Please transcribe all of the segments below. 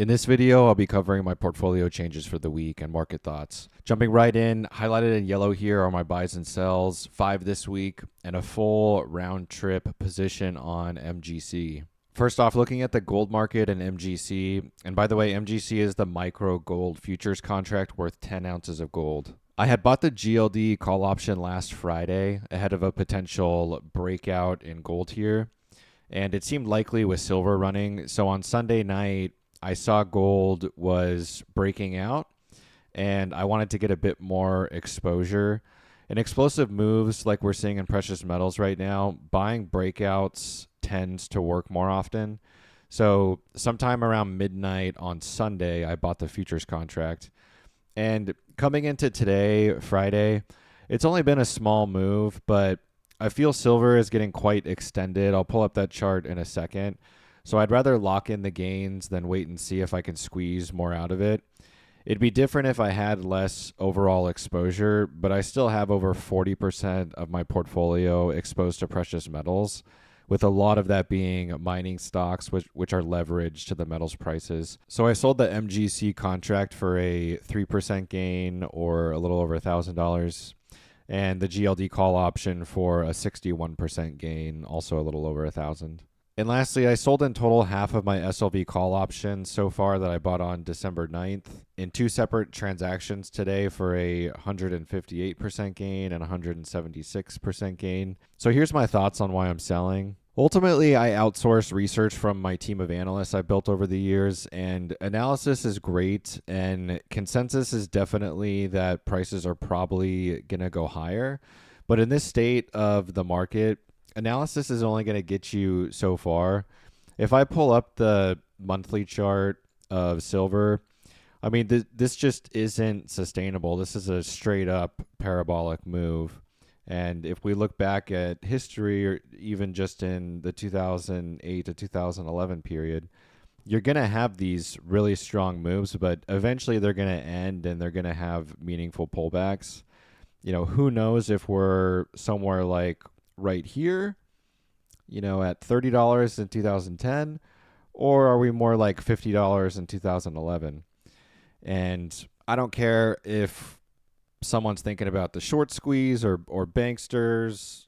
In this video, I'll be covering my portfolio changes for the week and market thoughts. Jumping right in, highlighted in yellow here are my buys and sells, 5 this week, and a full round trip position on MGC. First off, looking at the gold market and MGC, and by the way, MGC is the micro gold futures contract worth 10 ounces of gold. I had bought the GLD call option last Friday ahead of a potential breakout in gold here, and it seemed likely with silver running. So on Sunday night, I saw gold was breaking out and I wanted to get a bit more exposure. In explosive moves like we're seeing in precious metals right now, buying breakouts tends to work more often. So sometime around midnight on Sunday, I bought the futures contract. And coming into today, Friday, it's only been a small move, but I feel silver is getting quite extended. I'll pull up that chart in a second. So I'd rather lock in the gains than wait and see if I can squeeze more out of it. It'd be different if I had less overall exposure, but I still have over 40% of my portfolio exposed to precious metals, with a lot of that being mining stocks, which are leveraged to the metals prices. So I sold the MGC contract for a 3% gain, or a little over $1,000, and the GLD call option for a 61% gain, also a little over $1,000. And lastly, I sold in total half of my SLV call option so far that I bought on December 9th in 2 separate transactions today for a 158% gain and 176% gain. So here's my thoughts on why I'm selling. Ultimately, I outsource research from my team of analysts I built over the years, and analysis is great, and consensus is definitely that prices are probably going to go higher. But in this state of the market, analysis is only going to get you so far. If I pull up the monthly chart of silver, I mean, this just isn't sustainable. This is a straight up parabolic move. And if we look back at history, or even just in the 2008 to 2011 period, you're going to have these really strong moves, but eventually they're going to end and they're going to have meaningful pullbacks. Who knows if we're somewhere like right here, at $30 in 2010, or are we more like $50 in 2011? And I don't care if someone's thinking about the short squeeze or banksters,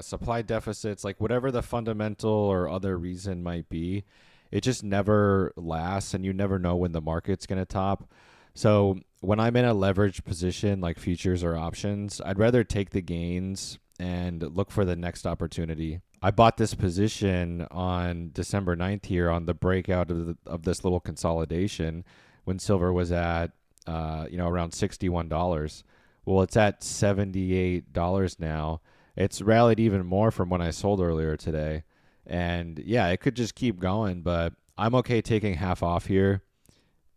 supply deficits, like whatever the fundamental or other reason might be, it just never lasts, and you never know when the market's going to top. So when I'm in a leveraged position like futures or options, I'd rather take the gains and look for the next opportunity. I bought this position on December 9th here on the breakout of this little consolidation when silver was at around $61. Well, it's at $78 now. It's rallied even more from when I sold earlier today. And yeah, it could just keep going, but I'm okay taking half off here.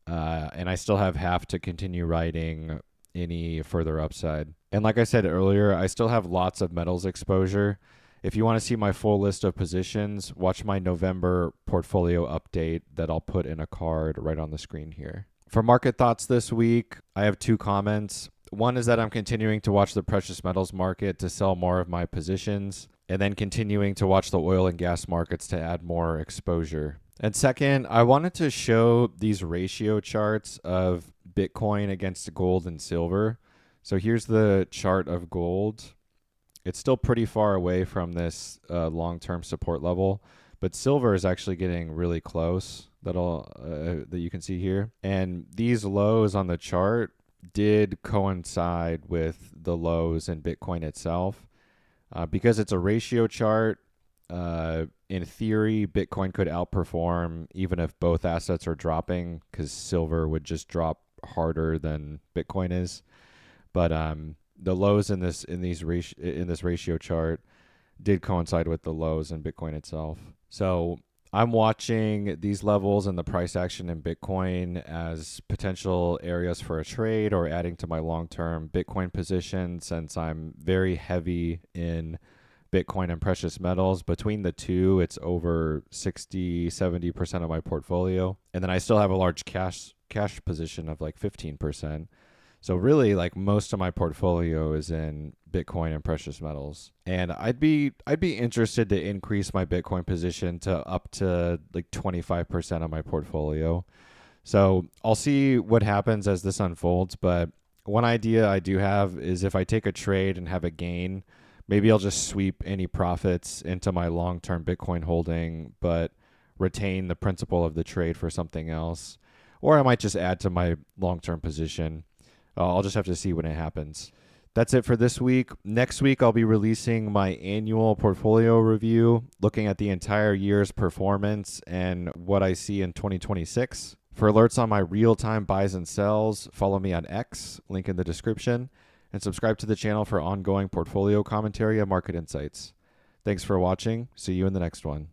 And I still have half to continue riding any further upside. And like I said earlier, I still have lots of metals exposure. If you want to see my full list of positions, watch my November portfolio update that I'll put in a card right on the screen here. For market thoughts this week, I have 2 comments. One is that I'm continuing to watch the precious metals market to sell more of my positions, and then continuing to watch the oil and gas markets to add more exposure. And second, I wanted to show these ratio charts of Bitcoin against gold and silver. So here's the chart of gold. It's still pretty far away from this long-term support level, but silver is actually getting really close. That you can see here. And these lows on the chart did coincide with the lows in Bitcoin itself. Because it's a ratio chart, in theory, Bitcoin could outperform even if both assets are dropping, because silver would just drop harder than Bitcoin is. But the lows in this ratio chart did coincide with the lows in Bitcoin itself. So I'm watching these levels and the price action in Bitcoin as potential areas for a trade or adding to my long-term Bitcoin position, since I'm very heavy in Bitcoin and precious metals. Between the two, it's over 60-70% of my portfolio. And then I still have a large cash position of like 15%. So really, like, most of my portfolio is in Bitcoin and precious metals. And I'd be interested to increase my Bitcoin position to up to like 25% of my portfolio. So I'll see what happens as this unfolds. But one idea I do have is if I take a trade and have a gain, maybe I'll just sweep any profits into my long-term Bitcoin holding, but retain the principal of the trade for something else. Or I might just add to my long-term position. I'll just have to see when it happens. That's it for this week. Next week, I'll be releasing my annual portfolio review, looking at the entire year's performance and what I see in 2026. For alerts on my real-time buys and sells, follow me on X, link in the description, and subscribe to the channel for ongoing portfolio commentary and market insights. Thanks for watching. See you in the next one.